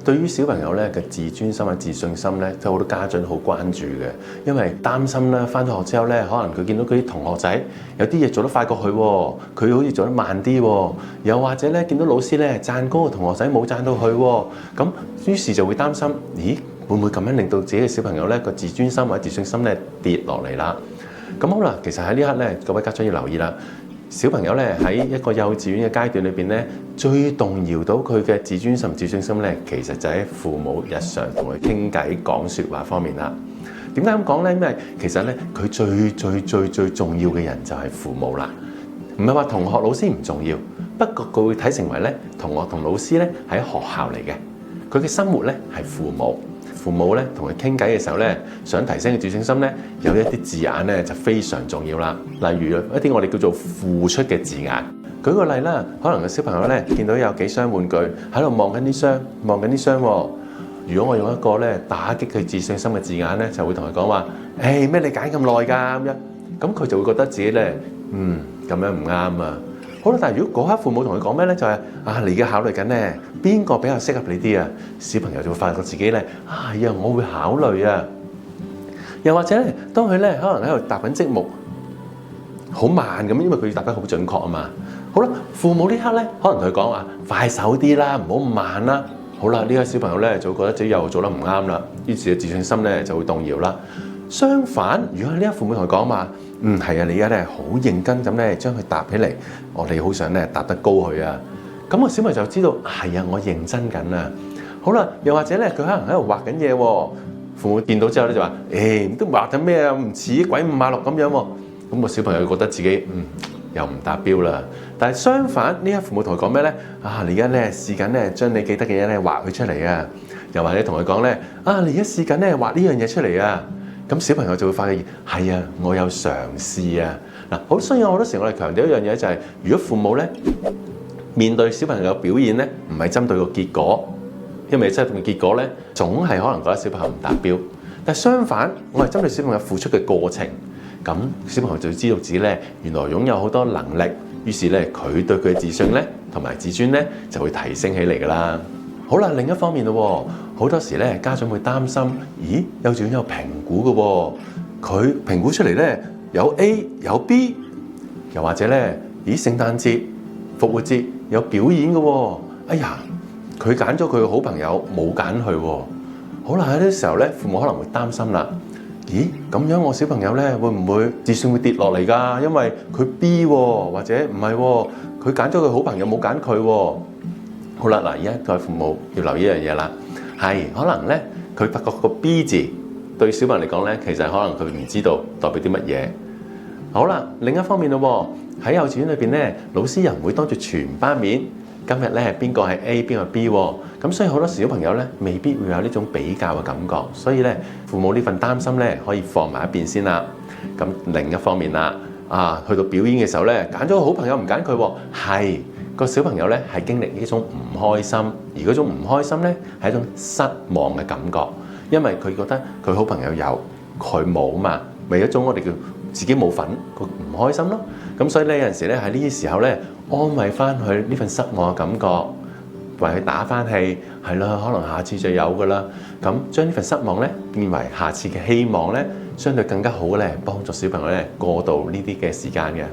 對於小朋友咧嘅自尊心啊、自信心咧，都好多家長好關注嘅，因為擔心咧返咗學之後咧，可能佢見到佢啲同學仔有啲嘢做得快過佢喎，佢好似做得慢啲喎，又或者咧見到老師咧讚嗰個同學仔冇讚到佢喎，咁於是就會擔心，咦，會唔會咁樣令到自己嘅小朋友咧個自尊心或者自信心咧跌落嚟啦？咁好啦，其實喺呢刻咧，各位家長要留意啦。小朋友咧喺一個幼稚園嘅階段裏邊咧，最動搖到佢嘅自尊心、自信心咧，其實就喺父母日常同佢傾偈、講説話方面啦。點解咁講咧？因為其實咧，佢最重要嘅人就係父母啦。唔係話同學、老師唔重要，不過佢會睇成為咧同學同老師咧喺學校嚟嘅。佢嘅生活咧係父母。父母咧同佢傾偈嘅時候咧，想提升嘅自信心咧，有一啲字眼咧就非常重要啦。例如一啲我哋叫做付出嘅字眼。舉個例啦，可能個小朋友咧見到有幾箱玩具喺度望緊啲箱，望緊啲箱喎。如果我用一個咧打擊佢自信心嘅字眼咧，就會同佢講話：誒咩你揀咁耐㗎咁樣，咁佢就會覺得自己咧咁樣唔啱啊。好啦，但係如果嗰刻父母同佢講咩咧，就係你而家考慮緊咧，邊個比較適合你啲啊？小朋友就會發覺自己咧，我會考慮啊。又或者咧，當佢咧可能喺度答緊積木，好慢咁，因為佢答得好準確啊嘛。好啦，父母呢刻咧，可能同佢講話快手啲啦，唔好咁慢啦。好啦，呢個小朋友咧就會覺得自己又做得唔啱啦，於是嘅自信心咧就會動搖啦。相反，如果呢個父母同佢講話，係啊，你而家咧好認真咁咧將佢搭起嚟，我哋好想咧搭得高佢啊。咁個小朋友就知道係啊，我認真緊啊。好啦，又或者咧佢可能喺度畫緊嘢喎，父母見到之後咧就話：都畫緊咩啊？唔似鬼五馬六咁樣喎。咁個小朋友覺得自己又唔達標啦。但係相反，呢個父母同佢講咩咧？你而家咧試緊咧將你記得嘅嘢咧畫佢出嚟啊。又或者同佢講咧：你而家試緊咧畫呢樣嘢出嚟啊。咁小朋友就會發現係啊，我有嘗試啊。嗱，所以好多時我哋強調一樣嘢就係，如果父母咧面對小朋友嘅表現咧，唔係針對個結果，因為針對個結果咧，總係可能覺得小朋友唔達標。但係相反，我係針對小朋友付出嘅過程，咁小朋友就知道自己咧原來擁有好多能力，於是咧佢對佢嘅自信咧同埋自尊咧就會提升起嚟㗎啦。好啦，另一方面咯，好多時咧家長會擔心，咦，幼稚園有評估嘅喎，佢評估出嚟咧有 A 有 B， 又或者咧，咦，聖誕節、復活節有表演嘅喎，哎呀，佢揀咗佢嘅好朋友冇揀佢喎。好啦，喺呢啲時候咧，父母可能會擔心啦，咦，咁樣我小朋友咧會唔會自信會跌落嚟㗎？因為佢 B 喎，或者唔係喎，佢揀咗佢好朋友冇揀佢喎。好啦，而家各位父母要留意一樣嘢啦，係可能咧佢發覺個 B 字對小朋友嚟講咧，其實可能佢唔知道代表啲乜嘢。好啦，另一方面咯，喺幼稚園裏邊咧，老師又唔會當住全班面，今日咧邊個係 A 邊個係 B 喎，咁所以好多小朋友咧未必會有呢種比較嘅感覺，所以咧父母呢份擔心咧可以放埋一邊先啦。咁另一方面啦，去到表演嘅時候咧，揀咗個好朋友唔揀佢喎，係。個小朋友咧係經歷呢種唔開心，而嗰種唔開心咧係一種失望嘅感覺，因為佢覺得佢好朋友有，佢冇嘛，咪一種我哋叫自己冇份，佢唔開心咯。咁所以咧有陣時咧喺呢啲時候咧安慰翻佢呢份失望嘅感覺，為佢打翻氣，係啦，可能下次就有噶啦。咁將呢份失望咧變為下次嘅希望咧，相對更加好咧幫助小朋友咧過渡呢啲嘅時間嘅。